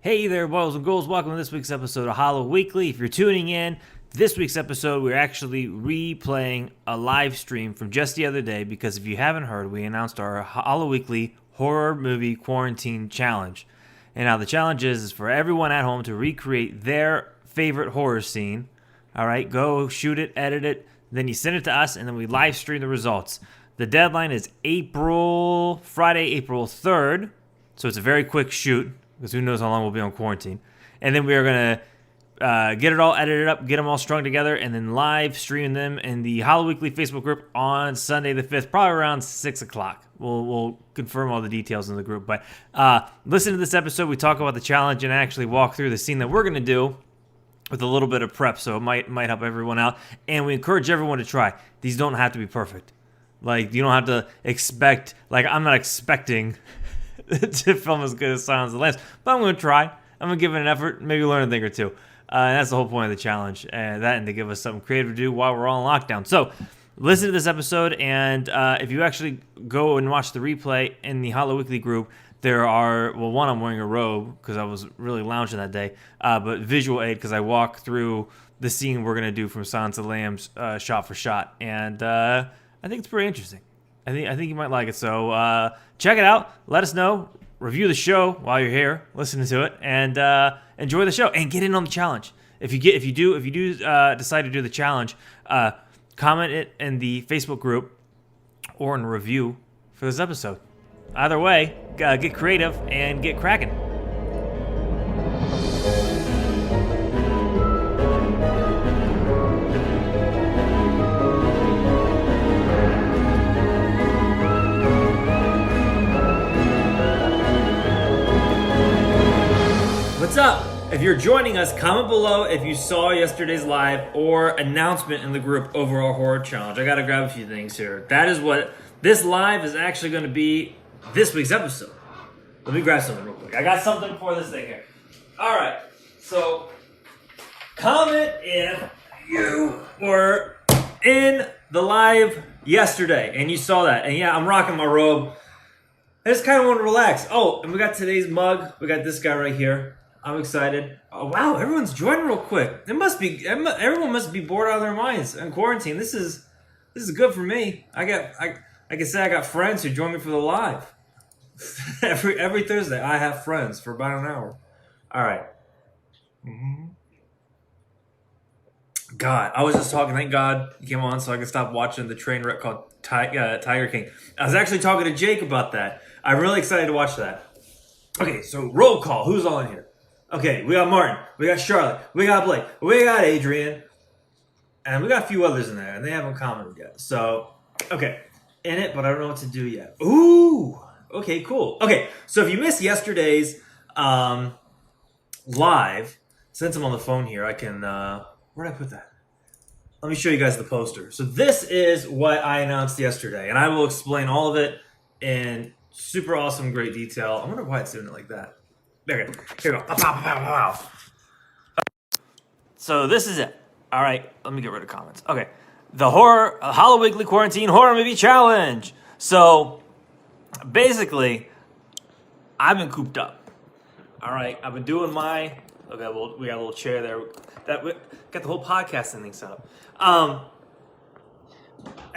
Hey there, boys and girls. Welcome to this week's episode of Hollow Weekly. If you're tuning in, this week's episode, we're actually replaying a live stream from just the other day because if you haven't heard, we announced our Hollow Weekly Horror Movie Quarantine Challenge. And now the challenge is for everyone at home to recreate their favorite horror scene. All right, go shoot it, edit it, then you send it to us, and then we live stream the results. The deadline is Friday, April 3rd, so it's a very quick shoot. Because who knows how long we'll be on quarantine. And then we are going to get it all edited up, get them all strung together, and then live stream them in the Hollow Weekly Facebook group on Sunday the 5th, probably around 6 o'clock. We'll confirm all the details in the group. But listen to this episode. We talk about the challenge and actually walk through the scene that we're going to do with a little bit of prep, so it might help everyone out. And we encourage everyone to try. These don't have to be perfect. Like, you don't have to expect, like, I'm not expecting to film as good as Silence of the Lambs, but I'm going to try. I'm going to give it an effort, maybe learn a thing or two. And that's the whole point of the challenge, and to give us something creative to do while we're all in lockdown. So listen to this episode, and if you actually go and watch the replay in the Hollow Weekly group, there are, well, one, I'm wearing a robe because I was really lounging that day, but visual aid because I walk through the scene we're going to do from Silence of the Lambs shot for shot, and I think it's pretty interesting. I think you might like it. So check it out. Let us know. Review the show while you're here, listening to it, and enjoy the show. And get in on the challenge. If you do decide to do the challenge, comment it in the Facebook group or in a review for this episode. Either way, get creative and get cracking. What's up? If you're joining us, comment below if you saw yesterday's live or announcement in the group over our horror challenge. I gotta grab a few things here. That is what this live is actually going to be this week's episode. Let me grab something real quick. I got something for this thing here. All right. So comment if you were in the live yesterday and you saw that. And yeah, I'm rocking my robe. I just kind of want to relax. Oh, and we got today's mug. We got this guy right here. I'm excited. Oh, wow, everyone's joining real quick. Everyone must be bored out of their minds in quarantine. This is good for me. I can say I got friends who join me for the live. every Thursday, I have friends for about an hour. All right. Mm-hmm. God, I was just talking. Thank God you came on so I could stop watching the train wreck called Tiger King. I was actually talking to Jake about that. I'm really excited to watch that. Okay, so roll call. Who's all in here? Okay, we got Martin, we got Charlotte, we got Blake, we got Adrian, and we got a few others in there, and they haven't commented yet. So, okay, in it, but I don't know what to do yet. Ooh, okay, cool. Okay, so if you missed yesterday's live, since I'm on the phone here, I can, where'd I put that? Let me show you guys the poster. So this is what I announced yesterday, and I will explain all of it in super awesome, great detail. I wonder why it's doing it like that. There we go. Here we go. Pow. So this is it. All right, let me get rid of comments. Okay, the Hollow Weekly Quarantine Horror Movie Challenge. So basically, I've been cooped up. All right, I've been doing my. Okay, well, we got a little chair there. Got the whole podcasting thing set up.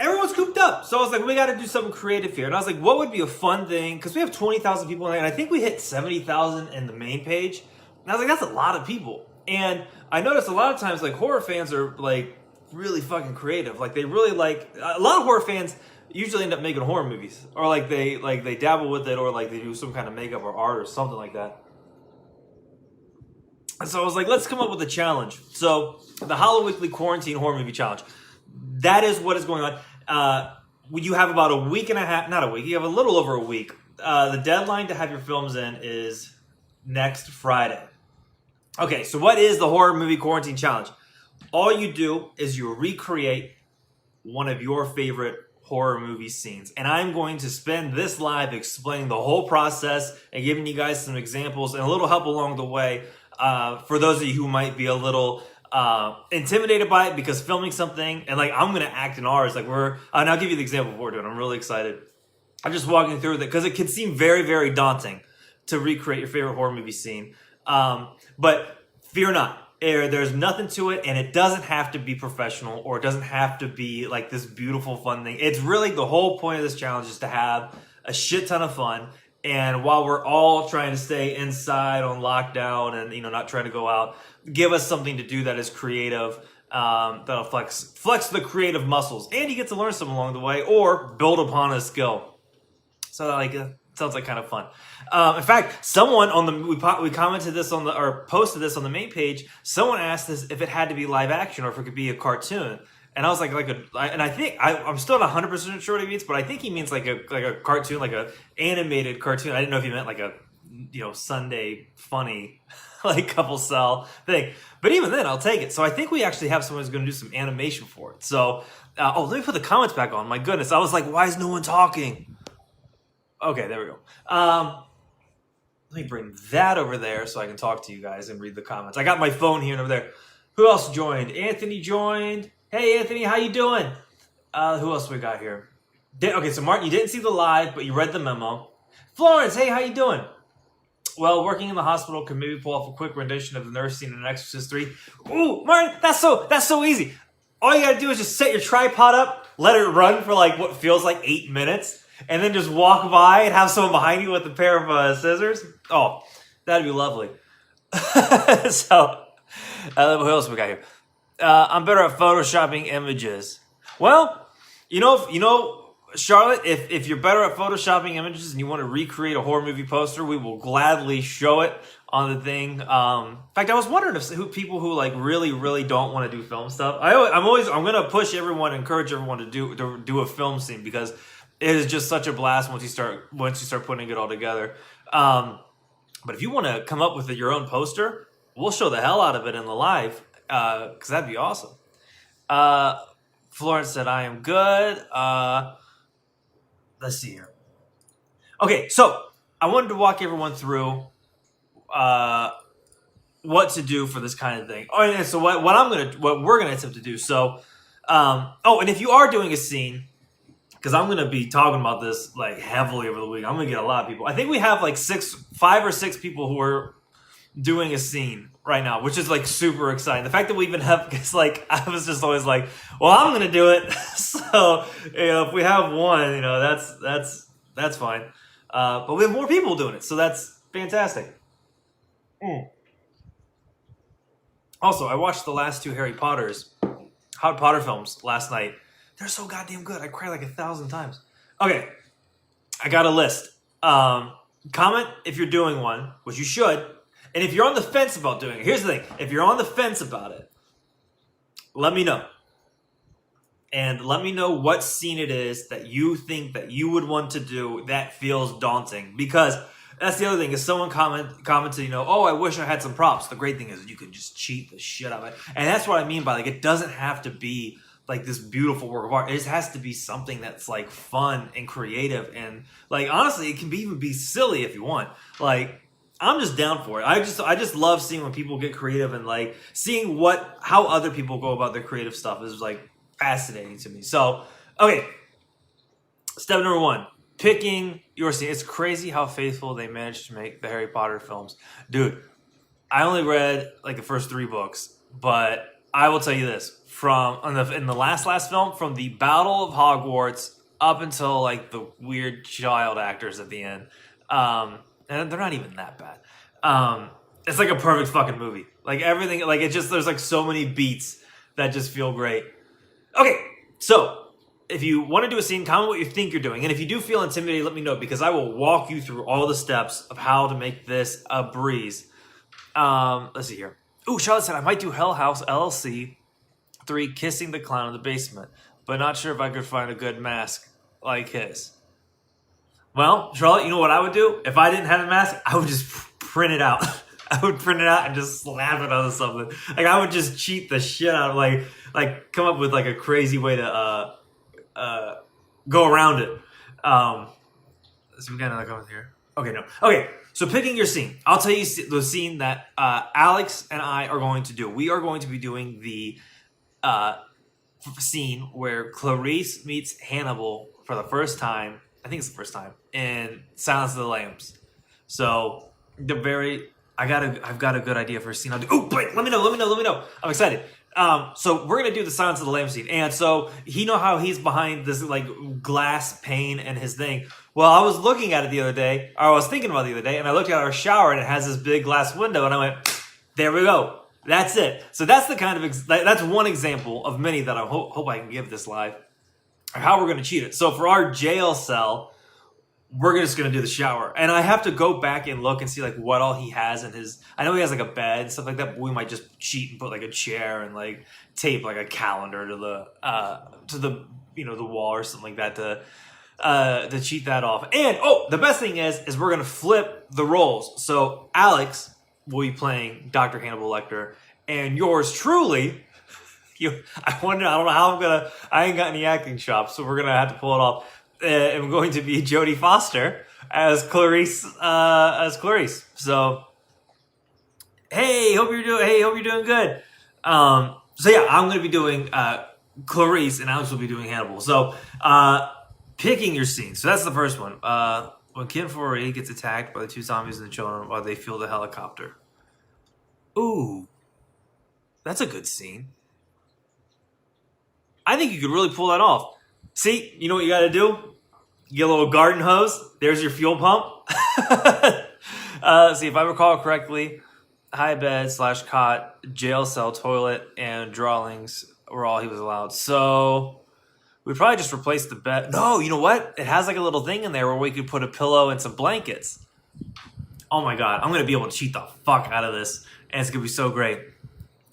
Everyone's cooped up. So I was like, we got to do something creative here. And I was like, what would be a fun thing? Because we have 20,000 people in there. And I think we hit 70,000 in the main page. And I was like, that's a lot of people. And I noticed a lot of times, like, horror fans are, like, really fucking creative. Like, they really like... A lot of horror fans usually end up making horror movies. Or, they dabble with it. Or, like, they do some kind of makeup or art or something like that. And so I was like, let's come up with a challenge. So, the Hollow Weekly Quarantine Horror Movie Challenge. That is what is going on. You have about a week and a half, not a week, you have a little over a week. The deadline to have your films in is next Friday. Okay, so what is the Horror Movie Quarantine Challenge? All you do is you recreate one of your favorite horror movie scenes. And I'm going to spend this live explaining the whole process and giving you guys some examples and a little help along the way for those of you who might be a little... intimidated by it because filming something and I'm gonna act in ours and I'll give you the example of what we're doing. I'm really excited. I'm just walking through with it because it can seem very, very daunting to recreate your favorite horror movie scene. But fear not. There's nothing to it, and it doesn't have to be professional, or it doesn't have to be like this beautiful, fun thing. It's really the whole point of this challenge is to have a shit ton of fun. And while we're all trying to stay inside on lockdown and not trying to go out, give us something to do that is creative, that'll flex the creative muscles, and you get to learn something along the way or build upon a skill. So sounds like kind of fun. In fact, someone on we commented this on or posted this on the main page. Someone asked us if it had to be live action or if it could be a cartoon. And I was like and I think I'm still not 100% sure what he means, but I think he means like a cartoon, like a animated cartoon. I didn't know if he meant like a Sunday funny like couple cell thing. But even then, I'll take it. So I think we actually have someone who's going to do some animation for it. So let me put the comments back on. My goodness, I was like, why is no one talking? Okay, there we go. Let me bring that over there so I can talk to you guys and read the comments. I got my phone here and over there. Who else joined? Anthony joined. Hey, Anthony, how you doing? Who else we got here? Okay, so Martin, you didn't see the live, but you read the memo. Florence, hey, how you doing? Well, working in the hospital can maybe pull off a quick rendition of the nurse scene in Exorcist 3. Ooh, Martin, that's so easy. All you gotta do is just set your tripod up, let it run for like what feels like 8 minutes, and then just walk by and have someone behind you with a pair of scissors. Oh, that'd be lovely. So, who else we got here? I'm better at photoshopping images. Well, Charlotte, if you're better at photoshopping images and you want to recreate a horror movie poster, we will gladly show it on the thing. In fact, I was wondering if people who like really, really don't want to do film stuff. I'm gonna push everyone, encourage everyone to do a film scene, because it is just such a blast once you start putting it all together. But if you want to come up with your own poster, we'll show the hell out of it in the live, because that'd be awesome. Florence said, I am good. Let's see here. Okay, so I wanted to walk everyone through what to do for this kind of thing. Oh, and so what we're gonna attempt to do. So, and if you are doing a scene, because I'm gonna be talking about this like heavily over the week, I'm gonna get a lot of people. I think we have like 5 or 6 people who are doing a scene right now, which is like super exciting. The fact that we even have, because like I was just always like, well, I'm gonna do it. So if we have one, that's fine. But we have more people doing it, so that's fantastic. Also, I watched the last 2 Harry Potter films last night. They're so goddamn good. I cried like 1,000 times. Okay, I got a list. Comment if you're doing one, which you should. And if you're on the fence about doing it, here's the thing. If you're on the fence about it, let me know. And let me know what scene it is that you think that you would want to do that feels daunting. Because that's the other thing. If someone commented, oh, I wish I had some props. The great thing is you can just cheat the shit out of it. And that's what I mean by like, it doesn't have to be like this beautiful work of art. It just has to be something that's like fun and creative. And like, honestly, it can even be silly if you want. Like, I'm just down for it. I just love seeing when people get creative, and like seeing how other people go about their creative stuff is like fascinating to me. So, okay. Step number 1, picking your scene. It's crazy how faithful they managed to make the Harry Potter films. Dude, I only read like the first 3 books, but I will tell you this. In the last film, from the Battle of Hogwarts up until like the weird child actors at the end, and they're not even that bad. It's like a perfect fucking movie. Like everything, like it just, there's like so many beats that just feel great. Okay, so if you want to do a scene, comment what you think you're doing. And if you do feel intimidated, let me know, because I will walk you through all the steps of how to make this a breeze. Let's see here. Ooh, Charlotte said, I might do Hell House LLC 3, Kissing the Clown in the Basement, but not sure if I could find a good mask like his. Well, Charlotte, you know what I would do? If I didn't have a mask, I would just print it out. I would print it out and just slap it onto something. Like, I would just cheat the shit out of, like come up with, like, a crazy way to go around it. So we got another comment here. Okay, no. Okay, so picking your scene. I'll tell you the scene that Alex and I are going to do. We are going to be doing the scene where Clarice meets Hannibal for the first time. I think it's the first time in Silence of the Lambs. So I've got a good idea for a scene. I'll do. Oh, wait, let me know. I'm excited. So we're gonna do the Silence of the Lambs scene, and so he know how he's behind this like glass pane and his thing. Well, I was looking at it the other day, or I was thinking about it the other day, and I looked at our shower, and it has this big glass window, and I went, "There we go. That's it." So that's the kind of that's one example of many that I hope I can give this live, or how we're gonna cheat it. So for our jail cell, we're just going to do the shower. And I have to go back and look and see like what all he has in his... I know he has like a bed and stuff like that, but we might just cheat and put like a chair and like tape like a calendar to the the wall or something like that to cheat that off. And the best thing is we're going to flip the roles. So Alex will be playing Dr. Hannibal Lecter, and yours truly... I don't know how I'm going to... I ain't got any acting chops, so we're going to have to pull it off. I'm going to be Jodie Foster as Clarice. So, hope you're doing good. So yeah, I'm going to be doing Clarice, and Alex will be doing Hannibal. So, picking your scene. So that's the first one. When Ken Foree gets attacked by the two zombies and the children while they feel the helicopter. Ooh, that's a good scene. I think you could really pull that off. See, you know what you got to do? Get a little garden hose. There's your fuel pump. See, if I recall correctly, high bed / cot, jail cell, toilet, and drawings were all he was allowed. So we'd probably just replace the bed. No, you know what? It has like a little thing in there where we could put a pillow and some blankets. Oh my God, I'm going to be able to cheat the fuck out of this. And it's going to be so great.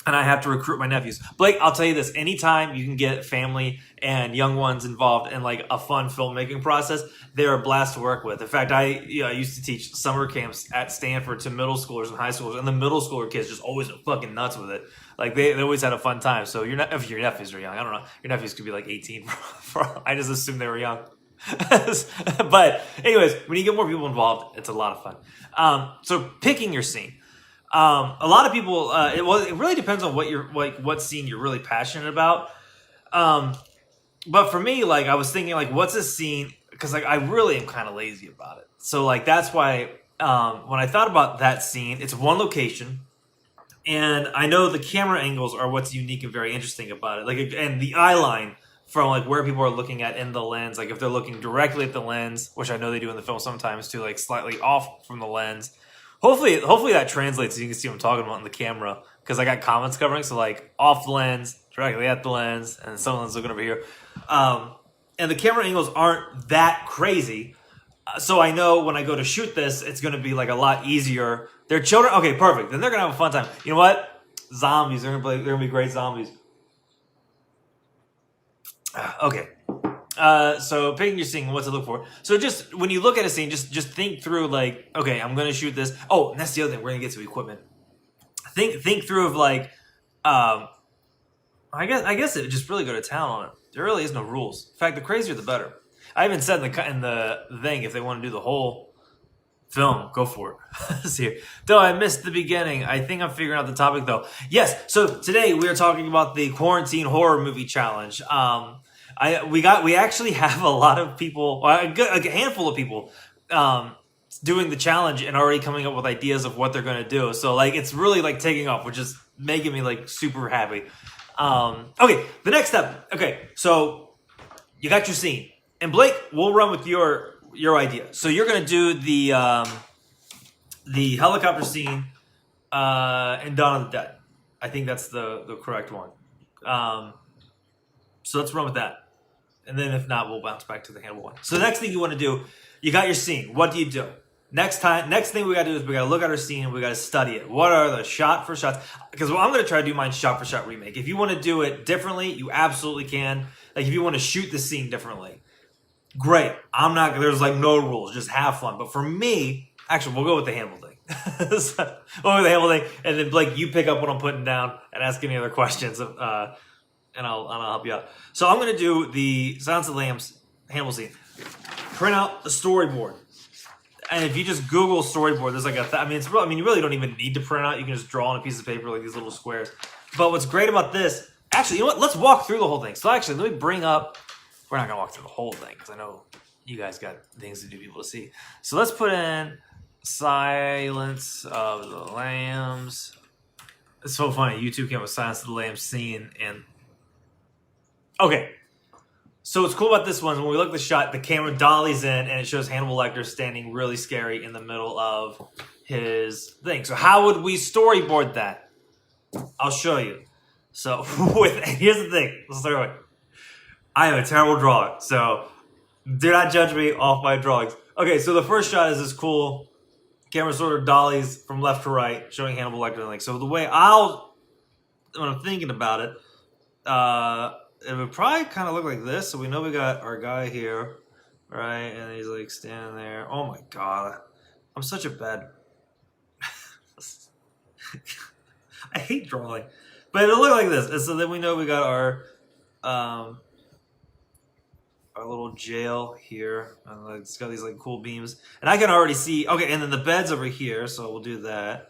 And I have to recruit my nephews. Blake, I'll tell you this. Anytime you can get family and young ones involved in like a fun filmmaking process, they're a blast to work with. In fact, I used to teach summer camps at Stanford to middle schoolers and high schoolers, and the middle schooler kids just always fucking nuts with it. Like they always had a fun time. So if your nephews are young, I don't know. Your nephews could be like 18. I just assumed they were young. But anyways, when you get more people involved, it's a lot of fun. So picking your scene. A lot of people, it really depends on what scene you're really passionate about. But for me, like I was thinking like, what's a scene? Cause like, I really am kind of lazy about it. So like, that's why, when I thought about that scene, it's one location, and I know the camera angles are what's unique and very interesting about it. Like, and the eye line from like where people are looking at in the lens, like if they're looking directly at the lens, which I know they do in the film sometimes too, like slightly off from the lens. Hopefully that translates so you can see what I'm talking about in the camera, because I got comments covering. So like off the lens, directly at the lens, and someone's looking over here. And the camera angles aren't that crazy. So I know when I go to shoot this, it's going to be like a lot easier. They're children. Okay, perfect. Then they're going to have a fun time. You know what? Zombies. They're going to be great zombies. Okay. So picking your scene, what to look for. So just when you look at a scene, just think through like, okay, I'm going to shoot this. Oh, and that's the other thing. We're going to get to equipment. Think through of like, I guess it just really go to town on it. There really is no rules. In fact, the crazier the better. I even said in the thing, if they want to do the whole film, go for it. Let's see here. Though I missed the beginning. I think I'm figuring out the topic though. Yes. So today we are talking about the quarantine horror movie challenge. We actually have a lot of people, a handful of people, doing the challenge and already coming up with ideas of what they're going to do. So like, it's really like taking off, which is making me like super happy. Okay. The next step. Okay. So you got your scene, and Blake, we'll run with your idea. So you're going to do the helicopter scene, in Dawn of the Dead. I think that's the correct one. So let's run with that. And then if not, we'll bounce back to the Hannibal one. So the next thing you want to do, you got your scene. What do you do? Next thing we got to do is we got to look at our scene and we got to study it. What are the shot for shots? Because I'm going to try to do mine shot for shot remake. If you want to do it differently, you absolutely can. Like if you want to shoot the scene differently, great. There's like no rules, just have fun. But for me, actually, we'll go with the Hannibal thing. So, we'll go with the Hannibal thing. And then Blake, you pick up what I'm putting down and ask any other questions. And I'll help you out. So I'm going to do the Silence of the Lambs Hannibal scene. Print out the storyboard. And if you just Google storyboard, there's like you really don't even need to print out. You can just draw on a piece of paper like these little squares. But what's great about this, actually, you know what? Let's walk through the whole thing. So actually, let me bring up, we're not going to walk through the whole thing because I know you guys got things to do, people to see. So let's put in Silence of the Lambs. It's so funny. YouTube came with Silence of the Lambs scene. And okay. So what's cool about this one is when we look at the shot, the camera dollies in and it shows Hannibal Lecter standing really scary in the middle of his thing. So how would we storyboard that? I'll show you. So here's the thing. Let's start with. I am a terrible drawer, so do not judge me off my drawings. Okay, so the first shot is this cool camera sort of dollies from left to right, showing Hannibal Lecter. And like, so the way when I'm thinking about it, it would probably kind of look like this. So we know we got our guy here, right? And he's like standing there. Oh my god, I'm such a bad. I hate drawing, but it'll look like this. And so then we know we got our little jail here. And it's got these like cool beams, and I can already see. Okay, and then the bed's over here, so we'll do that,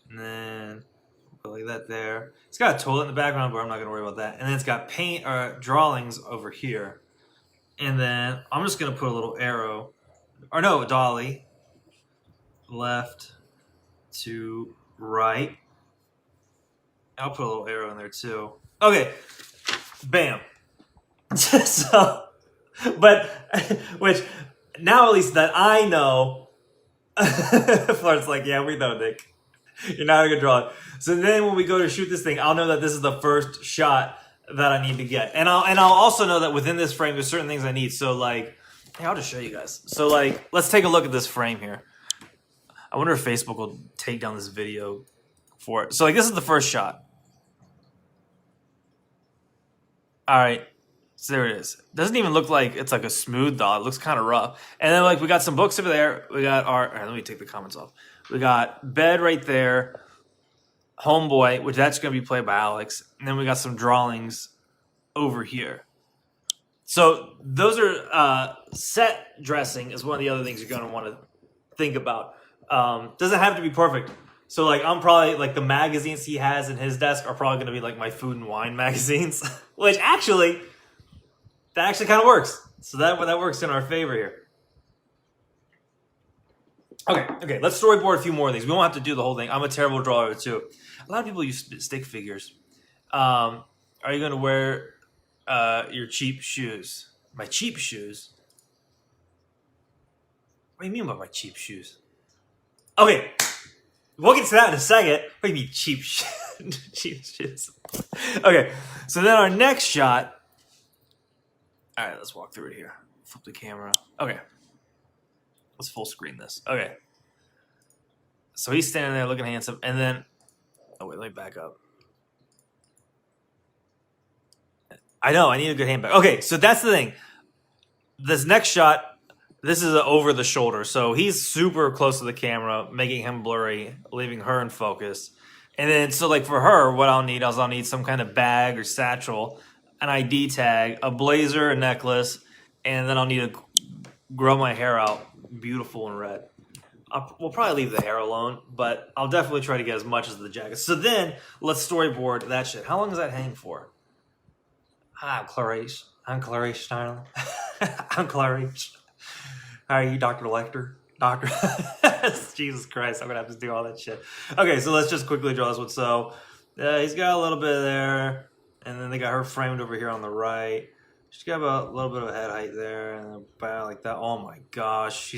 and then we'll go like that there. It's got a toilet in the background, but I'm not gonna worry about that. And then it's got paint or drawings over here, and then I'm just gonna put a little arrow, or no, a dolly, left to right. I'll put a little arrow in there too. Okay, bam. So. But, which, now at least that I know, Florence like, yeah, we know, Nick. You're not a good drawer. So then when we go to shoot this thing, I'll know that this is the first shot that I need to get. And I'll also know that within this frame, there's certain things I need. So like, hey, I'll just show you guys. So like, let's take a look at this frame here. I wonder if Facebook will take down this video for it. So like, this is the first shot. All right. So there it is. Doesn't even look like it's like a smooth dot. It looks kind of rough. And then like we got some books over there. We got our. All right, let me take the comments off. We got bed right there. Homeboy, which that's going to be played by Alex. And then we got some drawings over here. So those are set dressing is one of the other things you're going to want to think about. Doesn't have to be perfect. So like I'm probably like the magazines he has in his desk are probably going to be like my food and wine magazines, which actually. That actually kind of works. So that works in our favor here. Okay, let's storyboard a few more things. We won't have to do the whole thing. I'm a terrible drawer too. A lot of people use stick figures. Are you going to wear your cheap shoes? My cheap shoes? What do you mean by my cheap shoes? Okay, we'll get to that in a second. What do you mean cheap cheap shoes? Okay, so then our next shot. All right, let's walk through it here. Flip the camera. Okay. Let's full screen this. Okay. So he's standing there looking handsome. And then, oh, wait, let me back up. I know, I need a good hand back. Okay, so that's the thing. This next shot, this is over the shoulder. So he's super close to the camera, making him blurry, leaving her in focus. And then, so like for her, what I'll need is I'll need some kind of bag or satchel, an ID tag, a blazer, a necklace, and then I'll need to grow my hair out beautiful and red. We'll probably leave the hair alone, but I'll definitely try to get as much as the jacket. So then, let's storyboard that shit. How long does that hang for? I'm Clarice. I'm Clarice Stein. I'm Clarice. How are you, Dr. Lecter? Doctor. Jesus Christ, I'm going to have to do all that shit. Okay, so let's just quickly draw this one. So, he's got a little bit there. And then they got her framed over here on the right. She's got about a little bit of head height there, and about like that. Oh my gosh,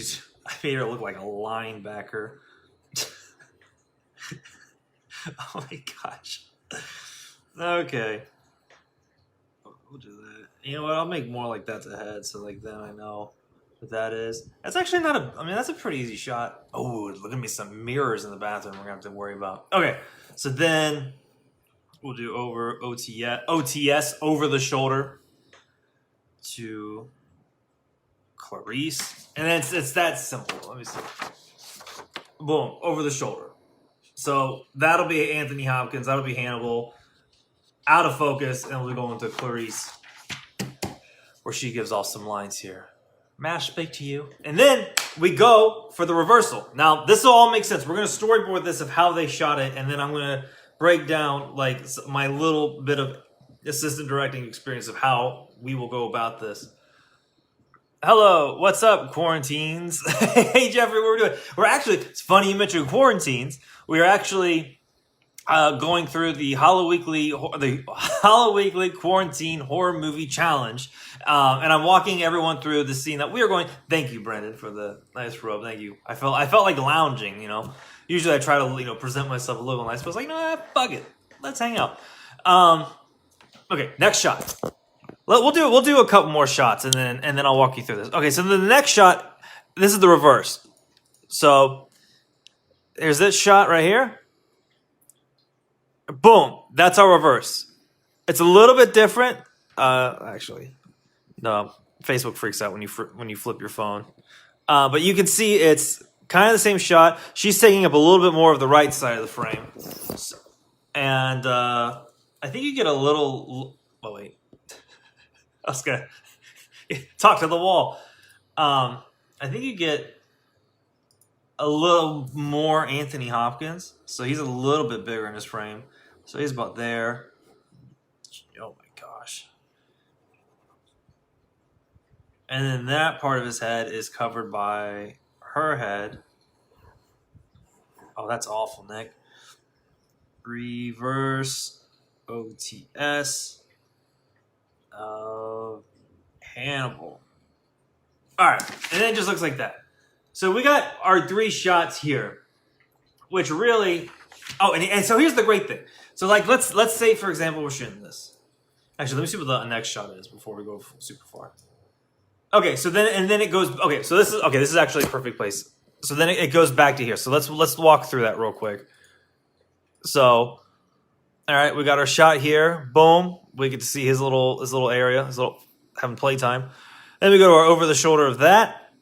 I made her look like a linebacker. Oh my gosh. Okay. We'll do that. You know what? I'll make more like that's a head, so like then I know what that is. That's actually not a. I mean, that's a pretty easy shot. Oh, look at me, some mirrors in the bathroom. We're gonna have to worry about. Okay, so then. We'll do over OTS over the shoulder to Clarice. And then it's that simple. Let me see. Boom, over the shoulder. So that'll be Anthony Hopkins. That'll be Hannibal. Out of focus. And we'll go into Clarice, where she gives off some lines here. Mash, speak to you. And then we go for the reversal. Now, this will all make sense. We're going to storyboard this of how they shot it. And then I'm going to break down like my little bit of assistant directing experience of how we will go about this. Hello, what's up, quarantines? Hey, Jeffrey, what we're doing? We're actually, it's funny you mentioned quarantines. We are actually going through the Hollow Weekly Quarantine Horror Movie Challenge. And I'm walking everyone through the scene that we are going. Thank you, Brendan, for the nice robe. Thank you. I felt like lounging, you know. Usually I try to, present myself a little nice, but I was like, no, fuck it. Let's hang out. Okay, next shot. We'll do a couple more shots and then I'll walk you through this. Okay, so the next shot, this is the reverse. So there's this shot right here. Boom, that's our reverse. It's a little bit different. Actually, no, Facebook freaks out when you flip your phone. But you can see it's kind of the same shot. She's taking up a little bit more of the right side of the frame, and I think you get a little. Oh wait. I was gonna talk to the wall. I think you get a little more Anthony Hopkins, so he's a little bit bigger in his frame. So he's about there. Oh my gosh! And then that part of his head is covered by her head. Oh, that's awful, Nick. Reverse OTS. Hannibal. All right, and then it just looks like that. So we got our 3 shots here, which really. Oh, and so here's the great thing. So like, let's say for example we're shooting this. Actually, let me see what the next shot is before we go super far. Okay, so then it goes. Okay, so this is actually a perfect place. So then it goes back to here. So let's walk through that real quick. So, all right, we got our shot here. Boom. We get to see his little area, his little having playtime. Then we go to our over the shoulder of that,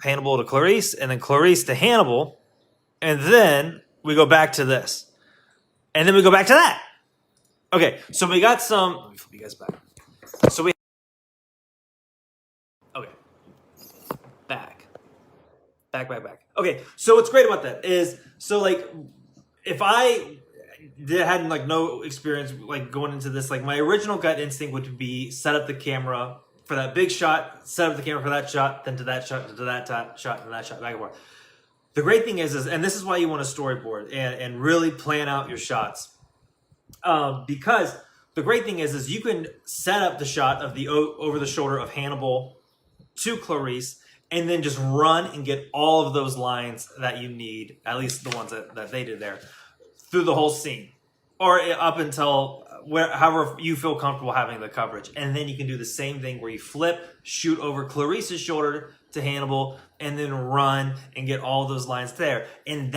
Hannibal to Clarice, and then Clarice to Hannibal, and then we go back to this, and then we go back to that. Okay, so we got some. Let me flip you guys back. So we. Okay. Back. Okay, so what's great about that is like if I had like no experience like going into this, like my original gut instinct would be set up the camera for that big shot, set up the camera for that shot, then to that shot, to that shot, and that shot, back and forth. The great thing is and this is why you want to storyboard and really plan out your shots, because the great thing is you can set up the shot of the over the shoulder of Hannibal to Clarice, and then just run and get all of those lines that you need, at least the ones that they did there, through the whole scene, or up until however you feel comfortable having the coverage. And then you can do the same thing where you flip, shoot over Clarice's shoulder to Hannibal, and then run and get all those lines there. And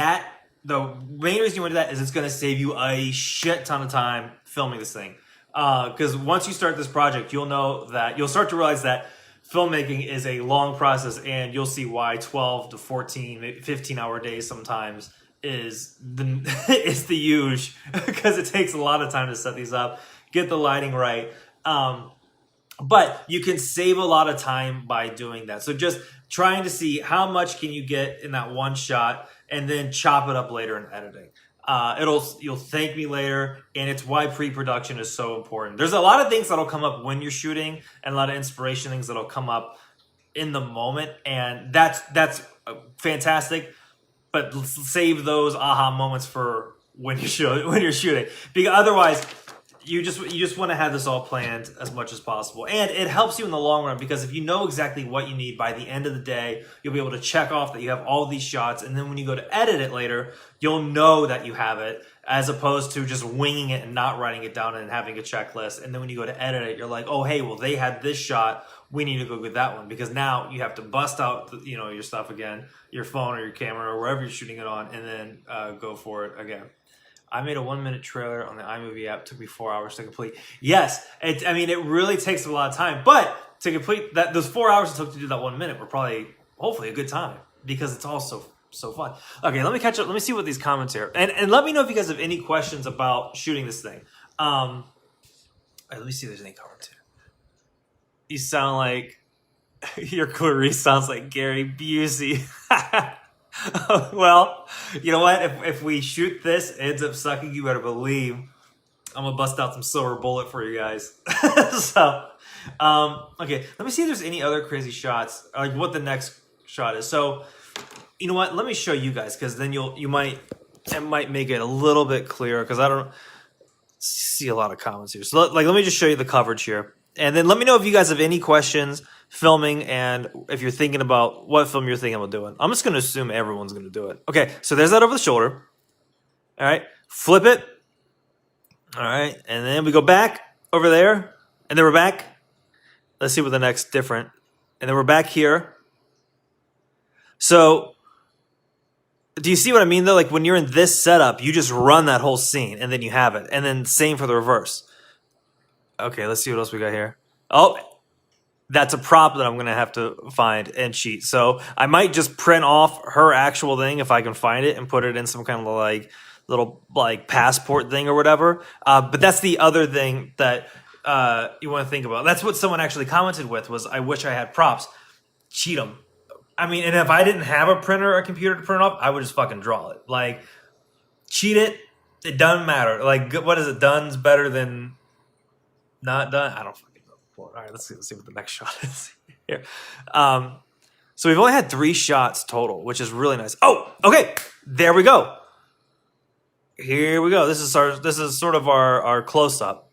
the main reason you want to do that is it's going to save you a shit ton of time filming this thing. Because once you start this project, you'll start to realize that filmmaking is a long process, and you'll see why 12 to 14, maybe 15-hour days sometimes is the huge, because it takes a lot of time to set these up, get the lighting right. But you can save a lot of time by doing that. So just trying to see how much can you get in that one shot, and then chop it up later in editing. You'll thank me later, and it's why pre-production is so important. There's a lot of things that'll come up when you're shooting, and a lot of inspiration things that'll come up in the moment, and that's fantastic. But save those aha moments for when you're shooting, because otherwise you just want to have this all planned as much as possible. And it helps you in the long run, because if you know exactly what you need by the end of the day, you'll be able to check off that you have all these shots, and then when you go to edit it later, you'll know that you have it, as opposed to just winging it and not writing it down and having a checklist. And then when you go to edit it, you're like, oh hey, well they had this shot, we need to go with that one, because now you have to bust out your stuff again, your phone or your camera or wherever you're shooting it on, and then go for it again. I made a 1-minute trailer on the iMovie app. It took me 4 hours to complete. Yes, it really takes a lot of time. But to complete that, those 4 hours it took to do that 1 minute were probably, hopefully, a good time, because it's all so fun. Okay, let me catch up. Let me see what these comments here. And let me know if you guys have any questions about shooting this thing. Let me see if there's any comments here. You sound like, your Clarice sounds like Gary Busey. Well, you know what? If we shoot this, it ends up sucking, you better believe I'm gonna bust out some silver bullet for you guys. So, Okay, let me see if there's any other crazy shots, like what the next shot is. So, you know what? Let me show you guys, because then it might make it a little bit clearer, because I don't see a lot of comments here. So, let me just show you the coverage here, and then let me know if you guys have any questions filming, and if you're thinking about what film you're thinking about doing. I'm just going to assume everyone's going to do it. Okay, so there's that over the shoulder. All right, flip it. All right, and then we go back over there, and then we're back. Let's see what the next different. And then we're back here. So, do you see what I mean, though? Like, when you're in this setup, you just run that whole scene, and then you have it. And then same for the reverse. Okay, let's see what else we got here. Oh, that's a prop that I'm going to have to find and cheat. So, I might just print off her actual thing if I can find it and put it in some kind of, like, little, like, passport thing or whatever. But that's the other thing that you want to think about. That's what someone actually commented with, was, I wish I had props. Cheat them. I mean, and if I didn't have a printer or a computer to print off, I would just fucking draw it. Like, cheat it. It doesn't matter. Like, what is it? Done's better than not done? I don't fucking know. All right, let's see what the next shot is here. So we've only had 3 shots total, which is really nice. Oh, okay. There we go. Here we go. This is sort of our close-up.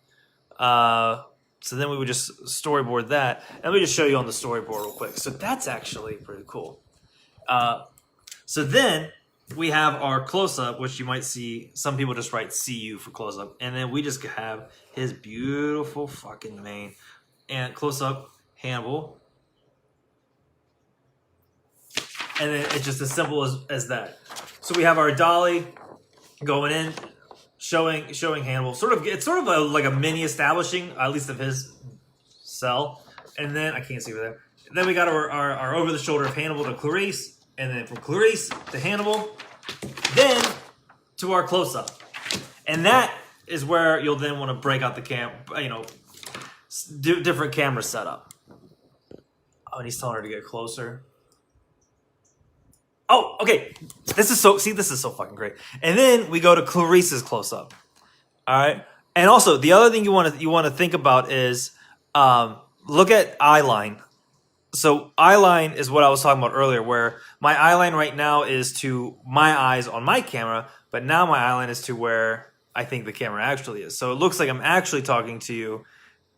So then we would just storyboard that. And let me just show you on the storyboard real quick. So that's actually pretty cool. So then we have our close-up, which you might see. Some people just write CU for close-up. And then we just have his beautiful fucking mane. And close-up, Hannibal. And then it's just as simple as that. So we have our dolly going in. Showing Hannibal, it's sort of like a mini establishing, at least of his cell, and then I can't see over there. Then we got our over the shoulder of Hannibal to Clarice, and then from Clarice to Hannibal, then to our close up, and that is where you'll then want to break out the do different camera setup. Oh, and he's telling her to get closer. Oh, okay. This is so fucking great. And then we go to Clarice's close up. All right. And also, the other thing you want to think about is look at eye line. So eye line is what I was talking about earlier, where my eye line right now is to my eyes on my camera, but now my eye line is to where I think the camera actually is. So it looks like I'm actually talking to you.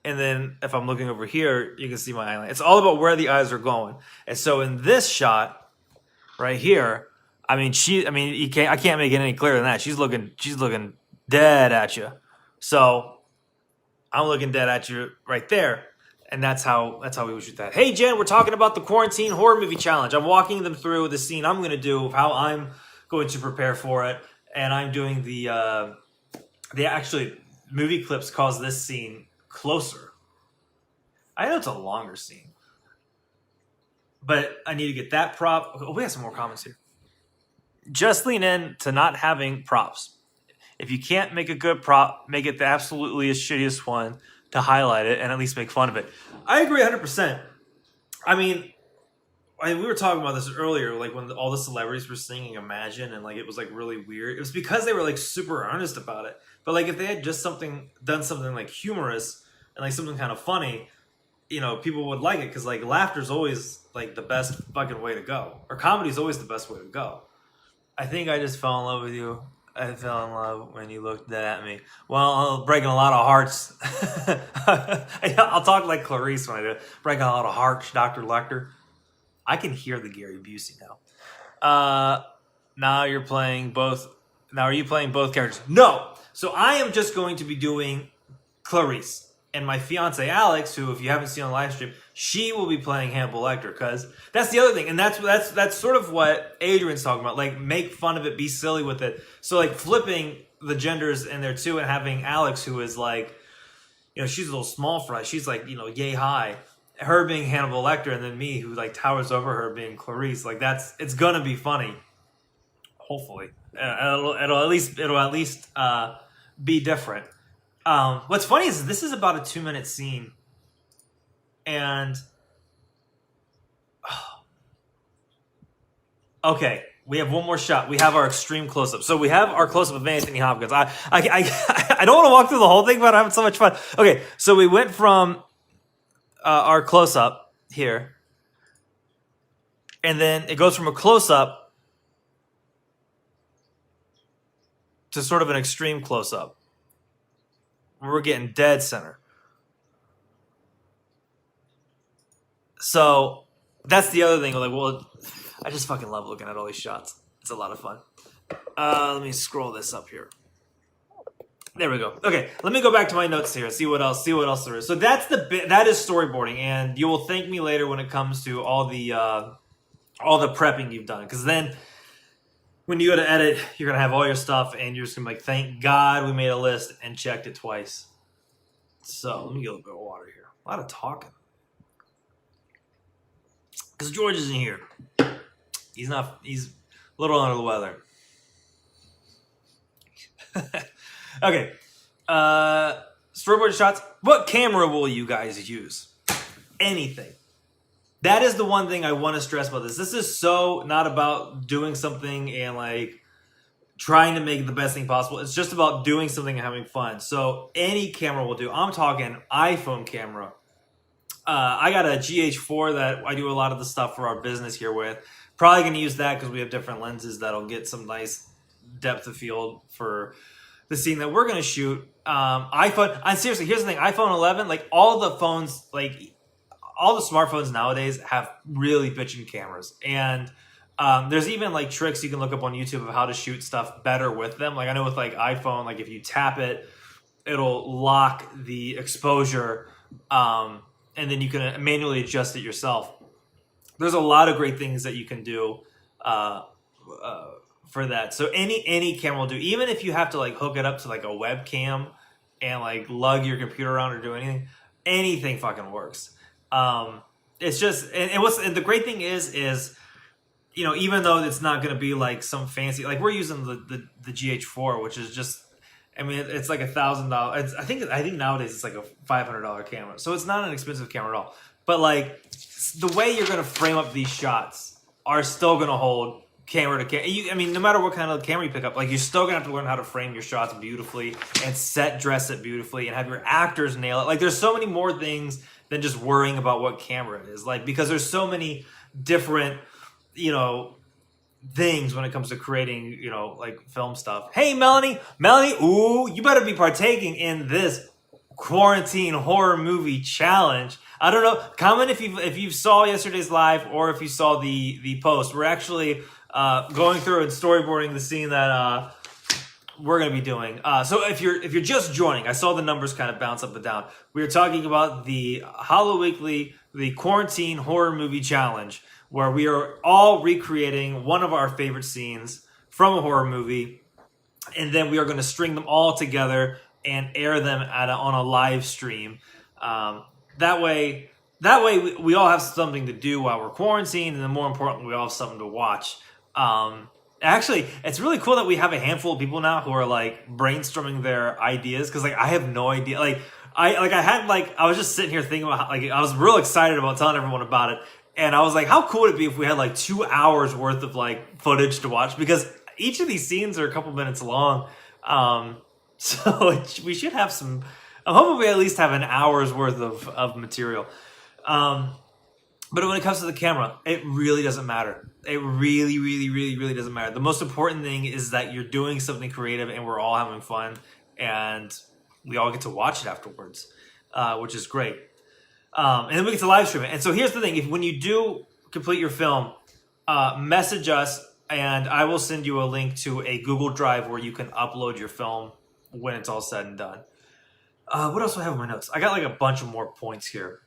And then if I'm looking over here, you can see my eye line. It's all about where the eyes are going. And so in this shot right here, I can't make it any clearer than that. She's looking dead at you. So I'm looking dead at you right there. And that's how we would shoot that. Hey Jen, we're talking about the quarantine horror movie challenge. I'm walking them through the scene I'm going to do, how I'm going to prepare for it, and I'm doing the actually movie clips cause this scene closer. I know it's a longer scene, but I need to get that prop. Oh, we have some more comments here. Just lean in to not having props. If you can't make a good prop, make it the absolutely shittiest one to highlight it and at least make fun of it. I agree 100%. I mean, we were talking about this earlier, like when all the celebrities were singing Imagine and like it was like really weird. It was because they were like super earnest about it. But like if they had just done something like humorous and like something kind of funny, people would like it, because like laughter's always like the best fucking way to go. Or comedy's always the best way to go. I think I just fell in love with you. I fell in love when you looked at me. Well, breaking a lot of hearts. I'll talk like Clarice when I do it. Breaking a lot of hearts, Dr. Lecter. I can hear the Gary Busey now. Now you're playing both. Now are you playing both characters? No. So I am just going to be doing Clarice. And my fiance Alex, who, if you haven't seen on the live stream, she will be playing Hannibal Lecter, because that's the other thing, and that's sort of what Adrian's talking about. Like, make fun of it, be silly with it. So like flipping the genders in there too, and having Alex, who is like, she's a little small fry. She's like, yay high. Her being Hannibal Lecter, and then me, who like towers over her, being Clarice. Like it's gonna be funny. Hopefully, it'll at least be different. What's funny is this is about a 2-minute scene, and okay, we have one more shot. We have our extreme close-up. So we have our close-up of Anthony Hopkins. I don't want to walk through the whole thing, but I'm having so much fun. Okay, so we went from our close-up here. And then it goes from a close-up to sort of an extreme close-up. We're getting dead center. So that's the other thing. Like, well, I just fucking love looking at all these shots. It's a lot of fun. Let me scroll this up here. There we go. Okay, let me go back to my notes here. See what else there is. So that is storyboarding, and you will thank me later when it comes to all the prepping you've done. Because then, when you go to edit, you're gonna have all your stuff, and you're just gonna be like, "Thank God we made a list and checked it twice." So let me get a little bit of water here. A lot of talking. Because George isn't here. He's a little under the weather. Okay. Storyboard shots. What camera will you guys use? Anything. That is the one thing I want to stress about this. This is so not about doing something and like trying to make it the best thing possible. It's just about doing something and having fun. So any camera will do. I'm talking iPhone camera. I got a GH4 that I do a lot of the stuff for our business here with. Probably going to use that because we have different lenses that'll get some nice depth of field for the scene that we're going to shoot. iPhone, and seriously, here's the thing. iPhone 11, like all the phones, like all the smartphones nowadays have really bitchin' cameras. And there's even like tricks you can look up on YouTube of how to shoot stuff better with them. Like I know with like iPhone, like if you tap it, it'll lock the exposure. And then you can manually adjust it yourself. There's a lot of great things that you can do for that. So any camera will do. Even if you have to like hook it up to like a webcam and like lug your computer around or do anything fucking works. It's just and the great thing is you know, even though it's not going to be like some fancy, like we're using the GH4, which is just, I mean, it's like $1,000. I think nowadays it's like a $500 camera, so it's not an expensive camera at all. But like the way you're gonna frame up these shots are still gonna hold camera to camera. I mean, no matter what kind of camera you pick up, like you're still gonna have to learn how to frame your shots beautifully and set dress it beautifully and have your actors nail it. Like there's so many more things than just worrying about what camera it is. Like because there's so many different, you know, things when it comes to creating, you know, like film stuff. Hey, Melanie, ooh, you better be partaking in this quarantine horror movie challenge. I don't know. Comment if you saw yesterday's live or if you saw the post. We're actually going through and storyboarding the scene that we're going to be doing. So if you're just joining, I saw the numbers kind of bounce up and down. We were talking about the Hollow Weekly, the quarantine horror movie challenge, where we are all recreating one of our favorite scenes from a horror movie, and then we are going to string them all together and air them on a live stream. That way we all have something to do while we're quarantined, and then more importantly, we all have something to watch. Actually, it's really cool that we have a handful of people now who are like brainstorming their ideas, because like I have no idea. I was just sitting here thinking about how, like I was real excited about telling everyone about it. And I was like, how cool would it be if we had like 2 hours worth of like footage to watch? Because each of these scenes are a couple minutes long. So we should have some, I'm hoping we at least have an hour's worth of material. But when it comes to the camera, it really doesn't matter. It really, really, really, really doesn't matter. The most important thing is that you're doing something creative and we're all having fun and we all get to watch it afterwards, which is great. And then we get to live stream it. And so here's the thing. When you do complete your film, message us and I will send you a link to a Google Drive where you can upload your film when it's all said and done. What else do I have in my notes? I got like a bunch of more points here.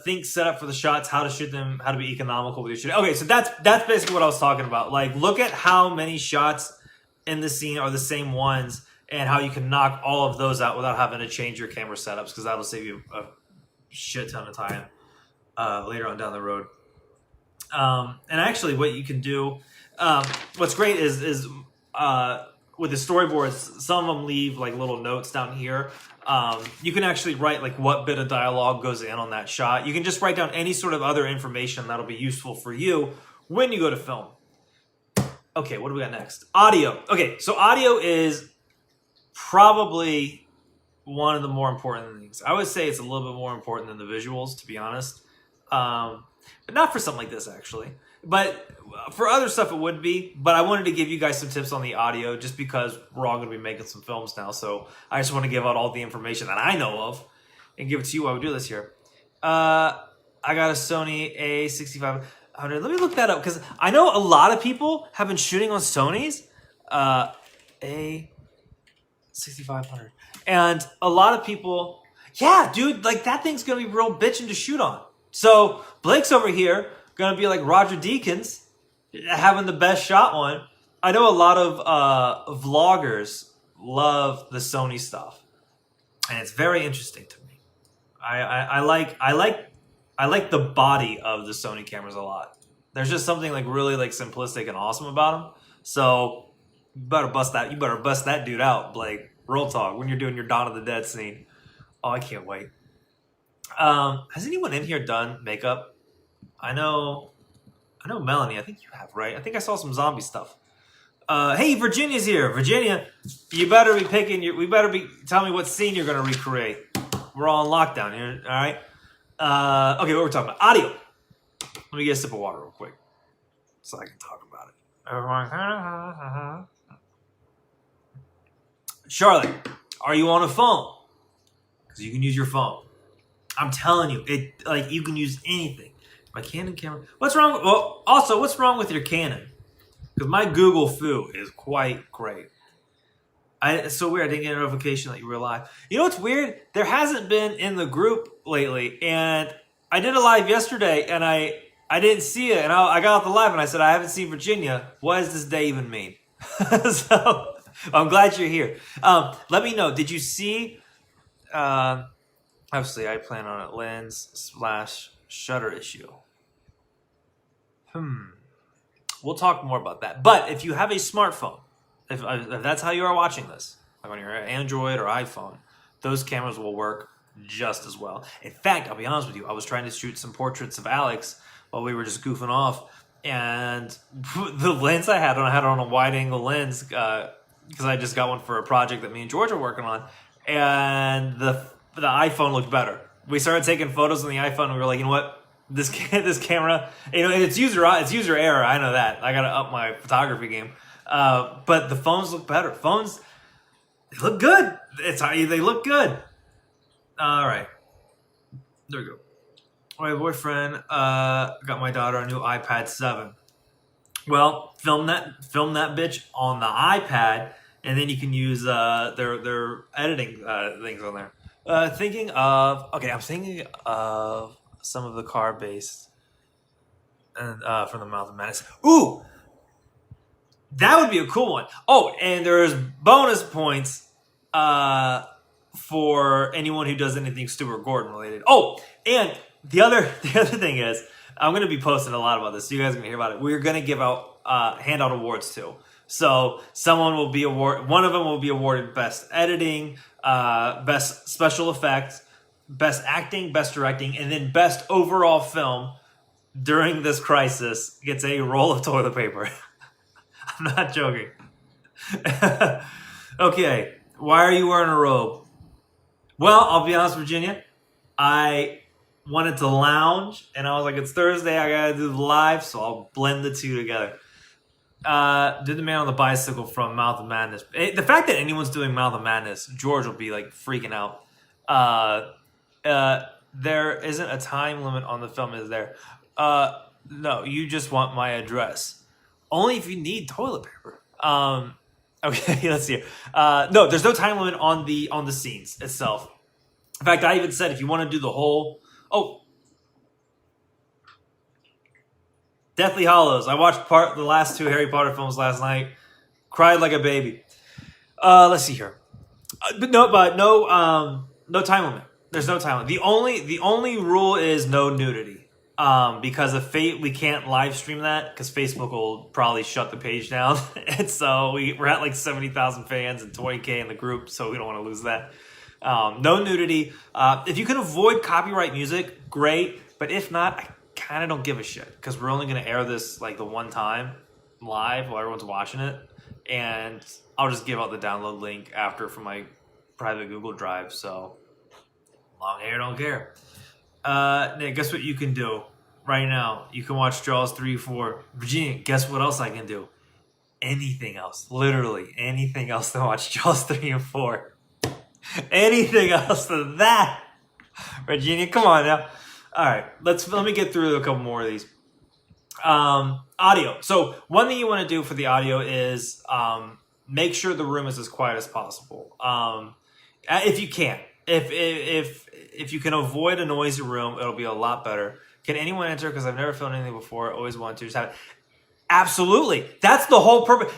Things set up for the shots, how to shoot them, how to be economical with your shooting. Okay, so that's basically what I was talking about. Like, look at how many shots in the scene are the same ones and how you can knock all of those out without having to change your camera setups, because that'll save you a shit ton of time later on down the road. And actually what you can do, what's great is with the storyboards, some of them leave like little notes down here. You can actually write like what bit of dialogue goes in on that shot. You can just write down any sort of other information that'll be useful for you when you go to film. Okay, what do we got next? Audio. Okay, so audio is probably one of the more important things. I would say it's a little bit more important than the visuals, to be honest. But not for something like this, actually. But for other stuff, it would be. But I wanted to give you guys some tips on the audio, just because we're all going to be making some films now. So I just want to give out all the information that I know of and give it to you while we do this here. I got a Sony A6500. Let me look that up, because I know a lot of people have been shooting on Sonys. A6500. And a lot of people, yeah, dude, like that thing's going to be real bitching to shoot on. So Blake's over here going to be like Roger Deakins, having the best shot one. I know a lot of vloggers love the Sony stuff, and it's very interesting to me. I like the body of the Sony cameras a lot. There's just something like really like simplistic and awesome about them. So you better bust that dude out, Blake. Real talk, when you're doing your Dawn of the Dead scene. Oh, I can't wait. Has anyone in here done makeup? I know Melanie, I think you have, right? I think I saw some zombie stuff. Hey, Virginia's here. Virginia, you better be tell me what scene you're gonna recreate. We're all in lockdown here, all right? Okay, what we're talking about. Audio. Let me get a sip of water real quick so I can talk about it. Charlotte, are you on a phone? Because you can use your phone. I'm telling you, you can use anything. My Canon camera. What's wrong? Well, also, what's wrong with your Canon? Because my Google Foo is quite great. It's so weird. I didn't get a notification that you were live. You know what's weird? There hasn't been in the group lately, and I did a live yesterday, and I didn't see it, and I got off the live, and I said, I haven't seen Virginia. What does this day even mean? So I'm glad you're here. Let me know. Did you see? Obviously, I plan on a lens/shutter issue. We'll talk more about that. But if you have a smartphone, if that's how you are watching this, like on your Android or iPhone, those cameras will work just as well. In fact, I'll be honest with you, I was trying to shoot some portraits of Alex while we were just goofing off, and the lens I had on a wide-angle lens, because I just got one for a project that me and George are working on, and the iPhone looked better. We started taking photos on the iPhone, and we were like, you know what? This camera, it's user error. I know that. I gotta up my photography game. But the phones look better. Phones, they look good. They look good. All right, there we go. My boyfriend got my daughter a new iPad 7. Well, film that bitch on the iPad, and then you can use their editing things on there. I'm thinking of some of the car-based and from the Mouth of Madness. Ooh, that would be a cool one. Oh, and there's bonus points for anyone who does anything Stuart Gordon related. Oh, and the other thing is, I'm going to be posting a lot about this, so you guys are going to hear about it. We're going to give out hand out awards too. So one of them will be awarded best editing, best special effects, best acting, best directing, and then best overall film during this crisis gets a roll of toilet paper. I'm not joking. Okay, why are you wearing a robe? Well, I'll be honest, Virginia, I wanted to lounge, and I was like, it's Thursday, I gotta do the live, so I'll blend the two together. Did the man on the bicycle from Mouth of Madness. The fact that anyone's doing Mouth of Madness, George will be like freaking out. There isn't a time limit on the film, is there? No, you just want my address. Only if you need toilet paper. Okay, let's see. No, there's no time limit on the scenes itself. In fact, I even said if you want to do the whole... Oh, Deathly Hallows. I watched the last 2 Harry Potter films last night. Cried like a baby. Let's see here. No time limit. There's no time limit. The only rule is no nudity. Because of we can't live stream that because Facebook will probably shut the page down. And so we're at like 70,000 fans and 20K in the group, so we don't want to lose that. No nudity. If you can avoid copyright music, great. But if not, I kind of don't give a shit because we're only going to air this like the one time live while everyone's watching it. And I'll just give out the download link after for my private Google Drive, so long hair don't care. Nick, guess what you can do right now? You can watch Jaws 3, 4. Virginia, guess what else I can do? Anything else. Literally anything else to watch Jaws 3 and 4. Anything else than that. Virginia, come on now. All right, let me get through a couple more of these. Audio. So one thing you want to do for the audio is make sure the room is as quiet as possible. If you can. If you can avoid a noisy room, it'll be a lot better. Can anyone enter? Because I've never filmed anything before. Always want to. Just have it. Absolutely. That's the whole purpose.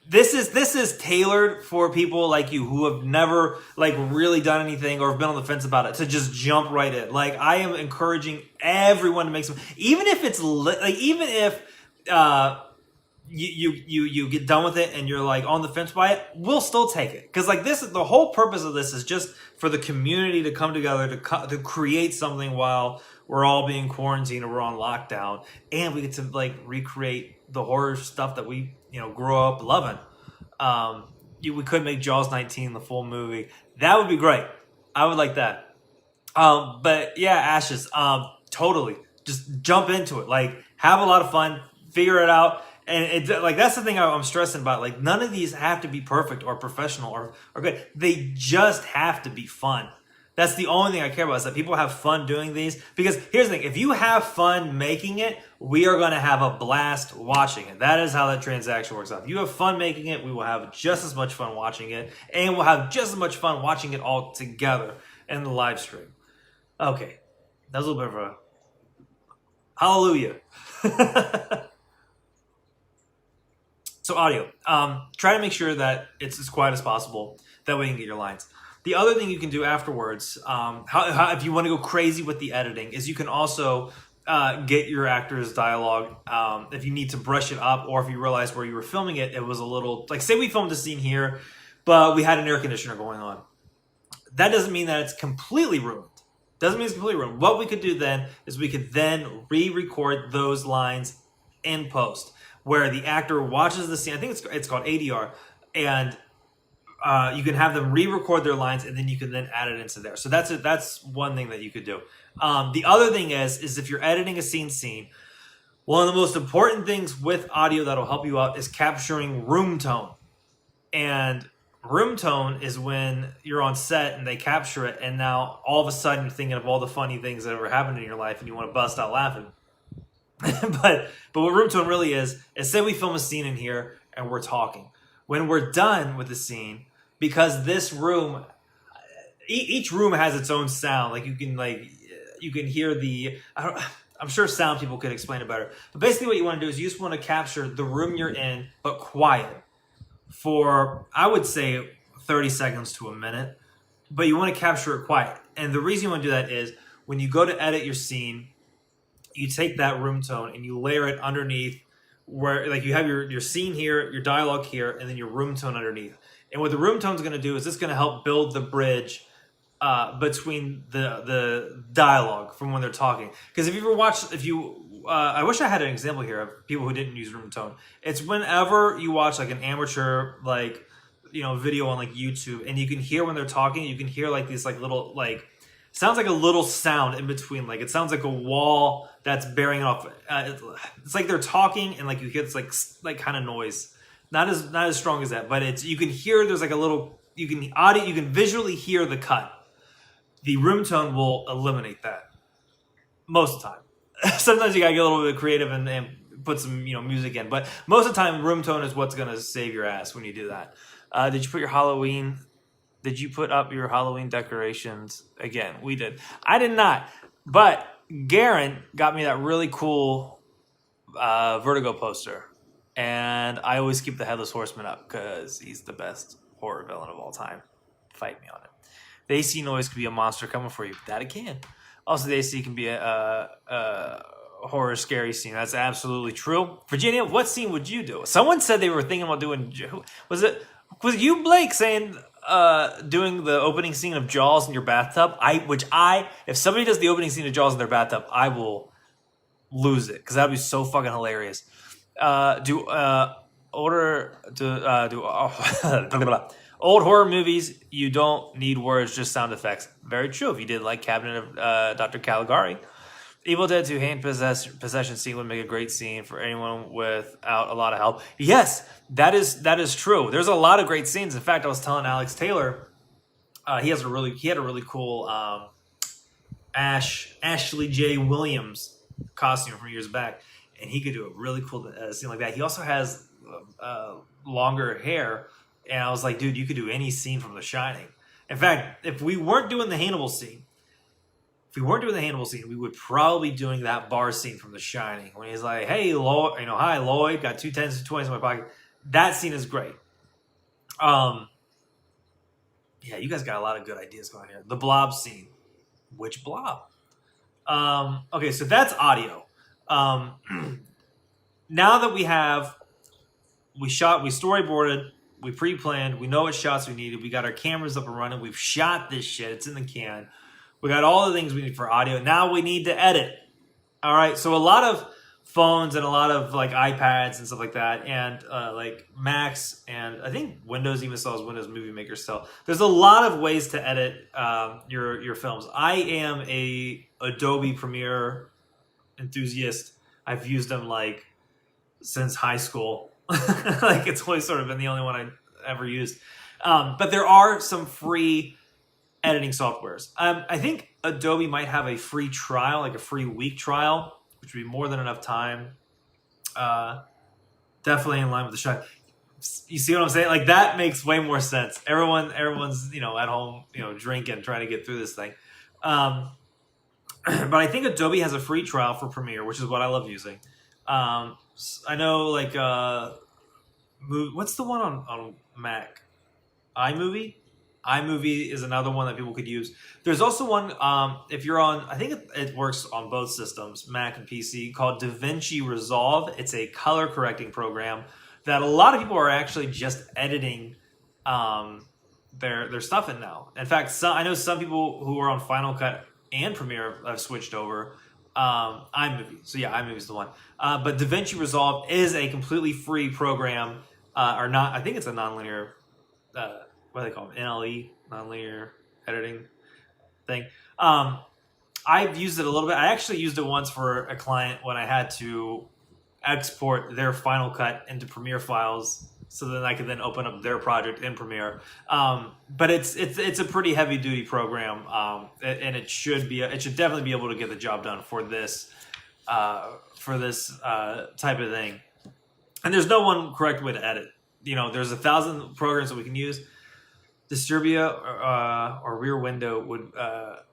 This is tailored for people like you who have never like really done anything or have been on the fence about it to just jump right in. Like I am encouraging everyone to make some, even if it's like even if you get done with it and you're like on the fence by it, we'll still take it. Because like this is the whole purpose of this is just for the community to come together to create something while we're all being quarantined or we're on lockdown, and we get to like recreate the horror stuff that we grew up loving. We could make Jaws 19 the full movie. That would be great. I would like that. But yeah, Ashes. Totally. Just jump into it. Like have a lot of fun. Figure it out. And like that's the thing I'm stressing about. Like none of these have to be perfect or professional or good. They just have to be fun. That's the only thing I care about is that people have fun doing these. Because here's the thing. If you have fun making it, we are going to have a blast watching it. That is how that transaction works out. If you have fun making it, we will have just as much fun watching it. And we'll have just as much fun watching it all together in the live stream. Okay. That was a little bit of a hallelujah. So audio. Try to make sure that it's as quiet as possible. That way you can get your lines. The other thing you can do afterwards, if you want to go crazy with the editing, is you can also get your actors' dialogue. If you need to brush it up, or if you realize where you were filming it, it was a little like say we filmed a scene here, but we had an air conditioner going on. That doesn't mean that it's completely ruined. Doesn't mean it's completely ruined. What we could do then is we could then re-record those lines in post, where the actor watches the scene. I think it's called ADR, and you can have them re-record their lines, and then you can then add it into there. So that's one thing that you could do. The other thing is if you're editing a scene, one of the most important things with audio that'll help you out is capturing room tone. And room tone is when you're on set and they capture it, and now all of a sudden you're thinking of all the funny things that ever happened in your life, and you want to bust out laughing. but what room tone really is say we film a scene in here and we're talking. When we're done with the scene, because this room, each room has its own sound. Like you can hear the. I'm sure sound people could explain it better. But basically, what you want to do is you just want to capture the room you're in, but quiet, for I would say 30 seconds to a minute. But you want to capture it quiet, and the reason you want to do that is when you go to edit your scene, you take that room tone and you layer it underneath. Where like you have your scene here, your dialogue here, and then your room tone underneath. And what the room tone is going to do is it's going to help build the bridge between the dialogue from when they're talking. Because if you ever watch, I wish I had an example here of people who didn't use room tone. It's whenever you watch like an amateur video on like YouTube, and you can hear when they're talking, you can hear like these like little like. Sounds like a little sound in between. Like it sounds like a wall that's bearing off. It's like they're talking and like you hear this like kind of noise. Not as strong as that, but you can hear there's like a little. You can visually hear the cut. The room tone will eliminate that most of the time. Sometimes you gotta get a little bit creative and put some music in, but most of the time room tone is what's gonna save your ass when you do that. Did you put your Halloween? Did you put up your Halloween decorations? Again, we did. I did not. But Garen got me that really cool Vertigo poster. And I always keep the Headless Horseman up because he's the best horror villain of all time. Fight me on it. The AC noise could be a monster coming for you. That it can. Also, the AC can be a horror scary scene. That's absolutely true. Virginia, what scene would you do? Someone said they were thinking about doing... Was it you, Blake, saying... doing the opening scene of Jaws in your bathtub, if somebody does the opening scene of Jaws in their bathtub, I will lose it because that'd be so fucking Old horror movies, you don't need words, just sound effects. Very true. If you did like Cabinet of Dr. Caligari. Evil Dead 2 hand possession scene would make a great scene for anyone without a lot of help. Yes, that is true. There's a lot of great scenes. In fact, I was telling Alex Taylor, he had a really cool Ashley J. Williams costume from years back, and he could do a really cool scene like that. He also has longer hair, and I was like, dude, you could do any scene from The Shining. In fact, if we weren't doing the Hannibal scene, we would probably be doing that bar scene from The Shining when he's like, "Hey, Lloyd, hi Lloyd, got 2 10s and 20s in my pocket." That scene is great. Yeah, you guys got a lot of good ideas going here. The Blob scene, which Blob? Okay, so that's audio. Now that we storyboarded, we pre-planned, we know what shots we needed, we got our cameras up and running, we've shot this shit, it's in the can. We got all the things we need for audio. Now we need to edit. All right. So a lot of phones and a lot of like iPads and stuff like that, and like Macs, and I think Windows even sells Windows Movie Maker still. There's a lot of ways to edit your films. I am a Adobe Premiere enthusiast. I've used them like since high school. Like it's always sort of been the only one I ever used. But there are some free editing softwares. I think Adobe might have a free trial, like a free week trial, which would be more than enough time. Definitely in line with the shot. You see what I'm saying? Like that makes way more sense. Everyone's at home, drinking, trying to get through this thing. But I think Adobe has a free trial for Premiere, which is what I love using. I know like what's the one on Mac? iMovie? iMovie is another one that people could use. There's also one, if you're on, I think it works on both systems, Mac and PC, called Davinci Resolve. It's a color correcting program that a lot of people are actually just editing their stuff in now. In fact, I know some people who are on Final Cut and Premiere have switched over iMovie. So yeah, iMovie is the one. But Davinci Resolve is a completely free program, or not. I think it's a nonlinear. What do they call them? NLE, nonlinear editing thing. I've used it a little bit. I actually used it once for a client when I had to export their Final Cut into Premiere files, so then I could then open up their project in Premiere. But it's a pretty heavy duty program, and it should definitely be able to get the job done for this type of thing. And there's no one correct way to edit. There's 1,000 programs that we can use. Disturbia or Rear Window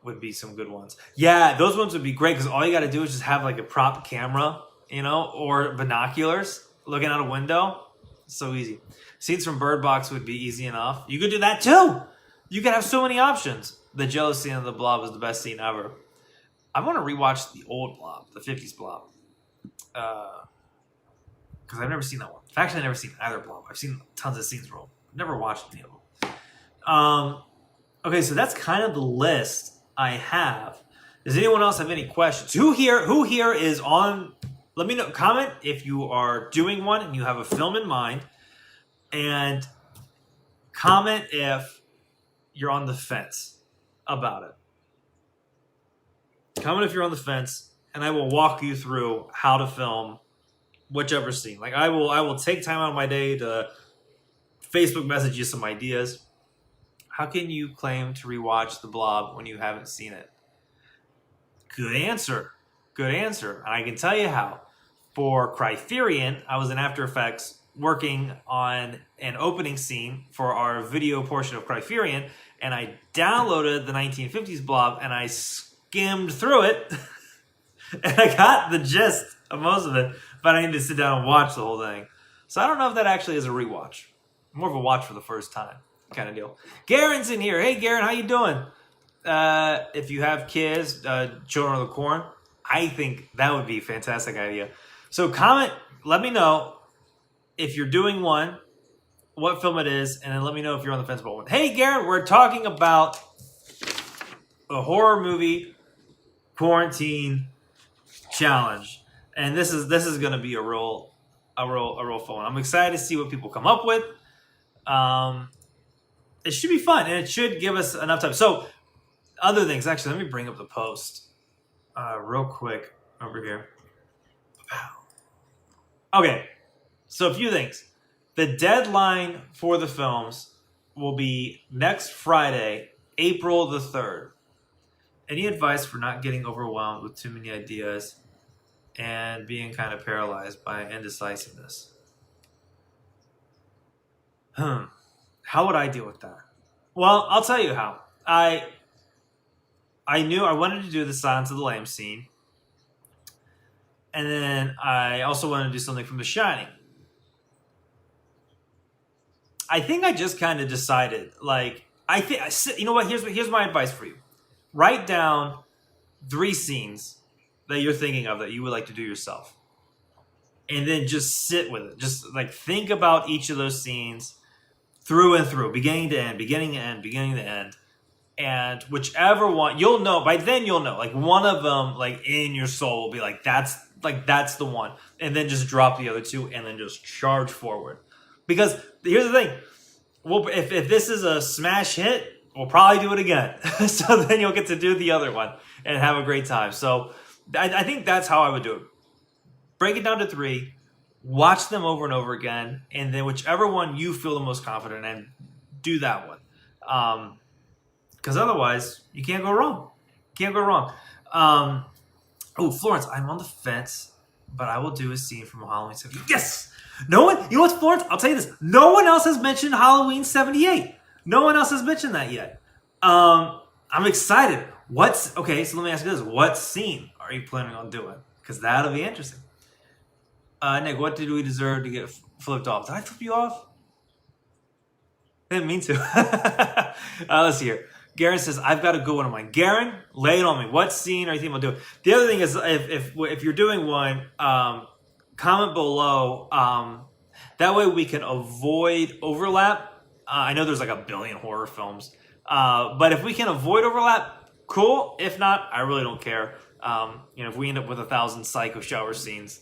would be some good ones. Yeah, those ones would be great because all you got to do is just have like a prop camera, or binoculars looking out a window. So easy. Scenes from Bird Box would be easy enough. You could do that too. You could have so many options. The jealous scene of the Blob is the best scene ever. I want to rewatch the old Blob, the 50s Blob, because I've never seen that one. In fact, I've never seen either Blob. I've seen tons of scenes roll. I've never watched any of them. Okay, so that's kind of the list I have. Does anyone else have any questions? Who here is on? Let me know. Comment if you are doing one and you have a film in mind, and comment if you're on the fence about it. Comment if you're on the fence, and I will walk you through how to film whichever scene. Like I will take time out of my day to Facebook message you some ideas. How can you claim to rewatch The Blob when you haven't seen it? Good answer. And I can tell you how. For Criterion, I was in After Effects working on an opening scene for our video portion of Criterion, and I downloaded the 1950s Blob, and I skimmed through it, and I got the gist of most of it, but I need to sit down and watch the whole thing. So I don't know if that actually is a rewatch. More of a watch for the first time kind of deal. Garen's in here. Hey, Garen, how you doing? If you have kids, Children of the Corn, I think that would be a fantastic idea. So comment, let me know if you're doing one, what film it is, and then let me know if you're on the fence about one. Hey, Garen, we're talking about a horror movie quarantine challenge, and this is going to be a real fun one. I'm excited to see what people come up with. it should be fun, and it should give us enough time. So, other things. Actually, let me bring up the post real quick over here. Okay, so a few things. The deadline for the films will be next Friday, April the 3rd. Any advice for not getting overwhelmed with too many ideas and being kind of paralyzed by indecisiveness? How would I deal with that? Well, I'll tell you how. I knew I wanted to do the Silence of the Lambs scene. And then I also wanted to do something from The Shining. I think I just kind of decided, like, you know what? Here's my advice for you. Write down 3 scenes that you're thinking of that you would like to do yourself. And then just sit with it. Just, like, think about each of those scenes through and through, beginning to end, beginning to end, beginning to end. And whichever one, you'll know, by then you'll know, like, one of them, like, in your soul will be like, that's the one. And then just drop the other 2 and then just charge forward. Because here's the thing. If this is a smash hit, we'll probably do it again. So then you'll get to do the other one and have a great time. So I think that's how I would do it. Break it down to 3. Watch them over and over again. And then whichever one you feel the most confident in, do that one. Because otherwise, you can't go wrong. Can't go wrong. Oh, Florence, I'm on the fence, but I will do a scene from Halloween 78. Yes! No one, you know what, Florence? I'll tell you this. No one else has mentioned Halloween 78. No one else has mentioned that yet. I'm excited. Okay, so let me ask you this. What scene are you planning on doing? Because that'll be interesting. Nick, what did we deserve to get flipped off? Did I flip you off? I didn't mean to. Let's see here. Garen says, I've got a good one of mine. Garen, lay it on me. What scene are you thinking about doing? The other thing is, if you're doing one, comment below. That way we can avoid overlap. I know there's like 1 billion horror films. But if we can avoid overlap, cool. If not, I really don't care. If we end up with 1,000 psycho shower scenes,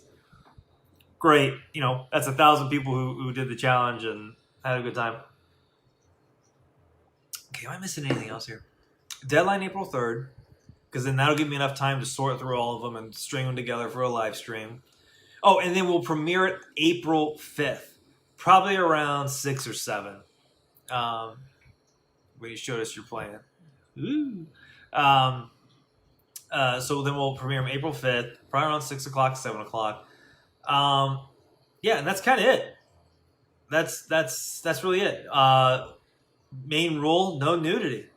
great. That's 1,000 people who did the challenge and had a good time. Okay, am I missing anything else here? Deadline April 3rd, because then that'll give me enough time to sort through all of them and string them together for a live stream. Oh, and then we'll premiere it April 5th, probably around 6 or 7. When you showed us your plan. Ooh. So then we'll premiere them April 5th, probably around 6 o'clock, 7 o'clock. Yeah, and that's kind of it. That's really it. Main rule, no nudity.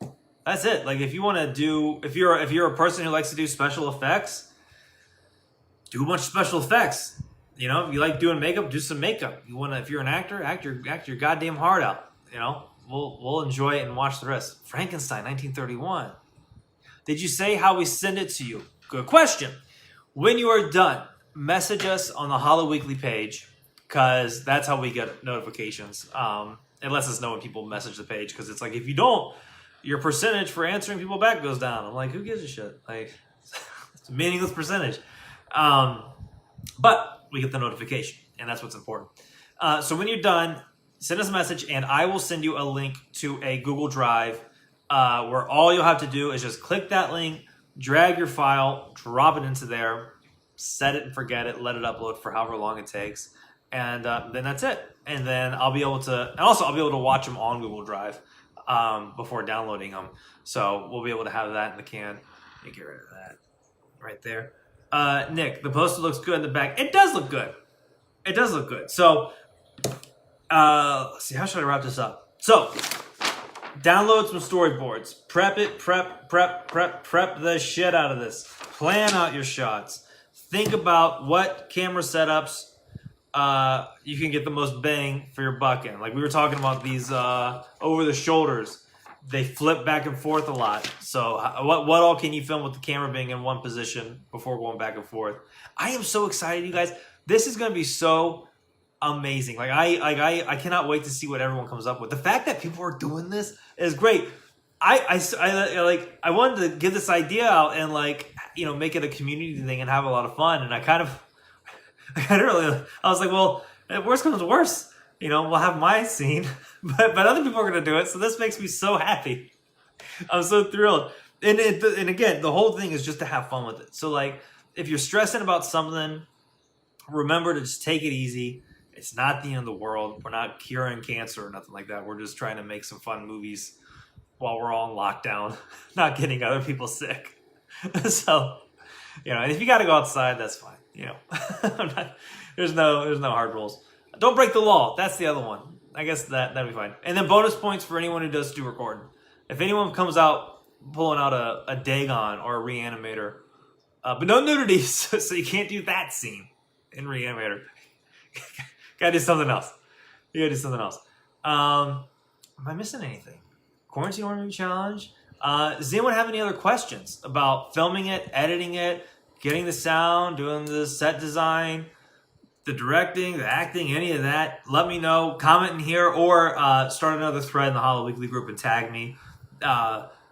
That's it. Like, if you want to do, if you're a person who likes to do special effects, do a bunch of special effects. If you like doing makeup, do some makeup. If you're an actor, act your goddamn heart out. We'll enjoy it and watch the rest. Frankenstein, 1931. Did you say how we send it to you? Good question. When you are done, message us on the Hollow Weekly page, because that's how we get notifications. It lets us know when people message the page, because it's like, if you don't, your percentage for answering people back goes down. I'm like, who gives a shit? Like, it's a meaningless percentage. But we get the notification, and that's what's important. So when you're done, send us a message, and I will send you a link to a Google Drive where all you'll have to do is just click that link, drag your file, drop it into there, set it and forget it, let it upload for however long it takes, and then that's it. And then I'll be able to watch them on Google Drive before downloading them. So we'll be able to have that in the can. Let me get rid of that right there. Nick, the poster looks good in the back. It does look good. It does look good. So, let's see, how should I wrap this up? So, download some storyboards. Prep the shit out of this. Plan out your shots. Think about what camera setups you can get the most bang for your buck in. Like we were talking about these over the shoulders. They flip back and forth a lot. So what all can you film with the camera being in one position before going back and forth? I am so excited, you guys. This is going to be so amazing. Like I cannot wait to see what everyone comes up with. The fact that people are doing this is great. I wanted to give this idea out and make it a community thing and have a lot of fun. And I was like, well, if worst comes to worst, we'll have my scene, but other people are going to do it. So this makes me so happy. I'm so thrilled. And again, the whole thing is just to have fun with it. So like, if you're stressing about something, remember to just take it easy. It's not the end of the world. We're not curing cancer or nothing like that. We're just trying to make some fun movies while we're all in lockdown, not getting other people sick. So, and if you got to go outside, that's fine. There's no hard rules. Don't break the law. That's the other one. I guess that'd be fine. And then bonus points for anyone who does do recording. If anyone comes out pulling out a Dagon or a Reanimator, but no nudity, so you can't do that scene in Reanimator. Gotta do something else. You gotta do something else. Am I missing anything? Quarantine Horror Movie Challenge. Does anyone have any other questions about filming it, editing it, getting the sound, doing the set design, the directing, the acting, any of that? Let me know. Comment in here or start another thread in the Hollow Weekly group and tag me.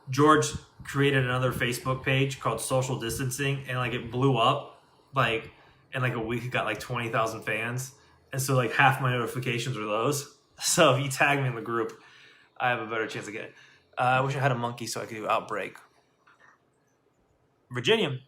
George created another Facebook page called Social Distancing, and like it blew up. Like in like a week, it got like 20,000 fans, and so like half my notifications were those. So if you tag me in the group, I have a better chance of getting it. I wish I had a monkey so I could do Outbreak. Virginia,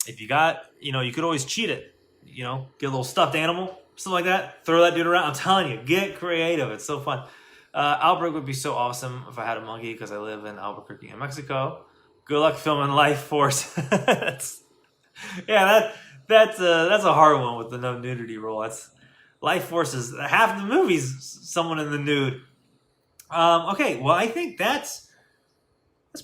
if you got, you could always cheat it. Get a little stuffed animal, something like that. Throw that dude around. I'm telling you, get creative. It's so fun. Outbreak would be so awesome if I had a monkey because I live in Albuquerque, New Mexico. Good luck filming Life Force. That's a hard one with the no nudity rule. That's Life Force is half the movie's someone in the nude. Okay, well I think that's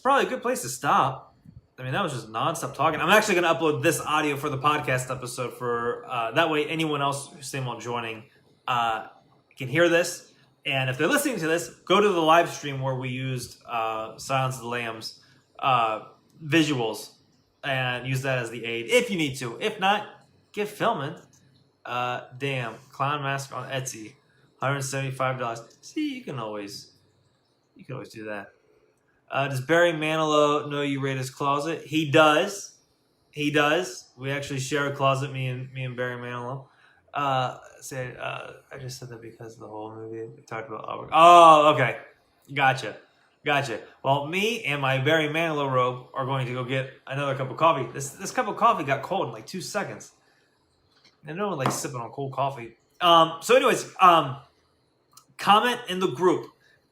probably a good place to stop. I mean, that was just nonstop talking. I'm actually going to upload this audio for the podcast episode for that way anyone else who's thinking about joining can hear this. And if they're listening to this, go to the live stream where we used Silence of the Lambs visuals and use that as the aid if you need to. If not, get filming. Damn, clown mask on Etsy, $175. See, you can always do that. Does Barry Manilow know you raid his closet? He does. We actually share a closet, me and Barry Manilow. I just said that because of the whole movie we talked about. Oh, okay. Gotcha. Well, me and my Barry Manilow robe are going to go get another cup of coffee. This cup of coffee got cold in like 2 seconds. And no one likes sipping on cold coffee. So anyways, comment in the group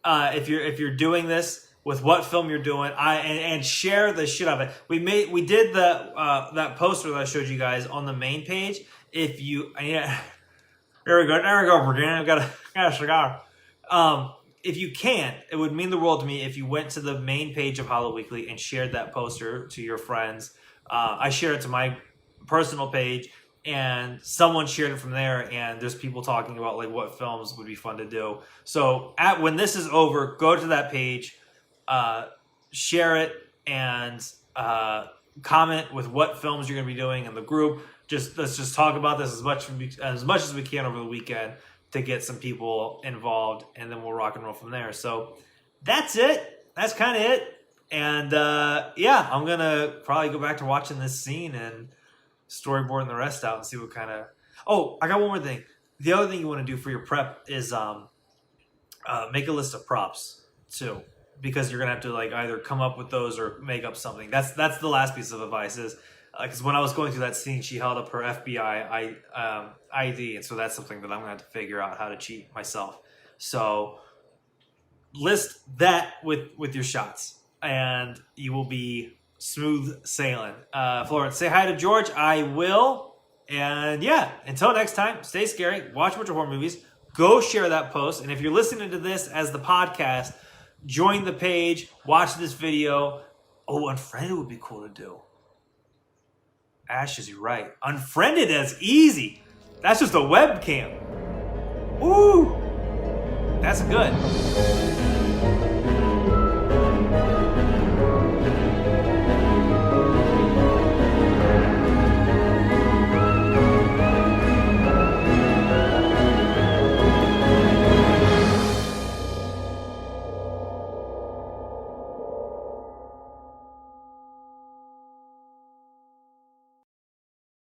if you're doing this with what film you're doing. And share the shit out of it. We did that poster that I showed you guys on the main page. If you, there we go, Virginia. I've got a cigar. If you can, it would mean the world to me if you went to the main page of Hollow Weekly and shared that poster to your friends. I shared it to my personal page, and someone shared it from there, and there's people talking about like what films would be fun to do. So when this is over, go to that page, share it, and comment with what films you're going to be doing in the group. Let's just talk about this as much as we can over the weekend to get some people involved, and then we'll rock and roll from there. So that's it. That's kind of it. And I'm gonna probably go back to watching this scene and storyboarding the rest out and see what kind of. Oh, I got one more thing. The other thing you want to do for your prep is make a list of props too, because you're gonna have to like either come up with those or make up something. That's the last piece of advice is. Because when I was going through that scene, she held up her FBI ID, and so that's something that I'm going to have to figure out how to cheat myself. So list that with your shots, and you will be smooth sailing. Florence, say hi to George. I will. And yeah, until next time, stay scary, watch a bunch of horror movies, go share that post, and if you're listening to this as the podcast, join the page, watch this video. Oh, unfriended would be cool to do. Ash is right. Unfriended is easy. That's just a webcam. Ooh, that's good.